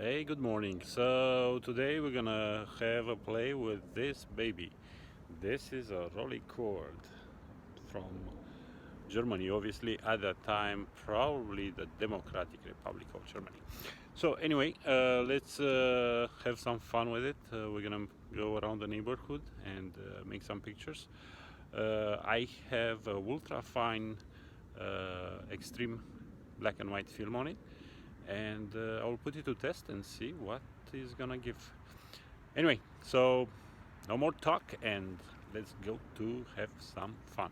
Hey, good morning. So today we're gonna have a play with this baby. This is a Rolleicord from Germany, obviously at that time probably the Democratic Republic of Germany. So anyway, let's have some fun with it. We're gonna go around the neighborhood and make some pictures. I have a ultra fine extreme black and white film on it, and I'll put it to test and see what is gonna give. Anyway, so no more talk and let's go to have some fun.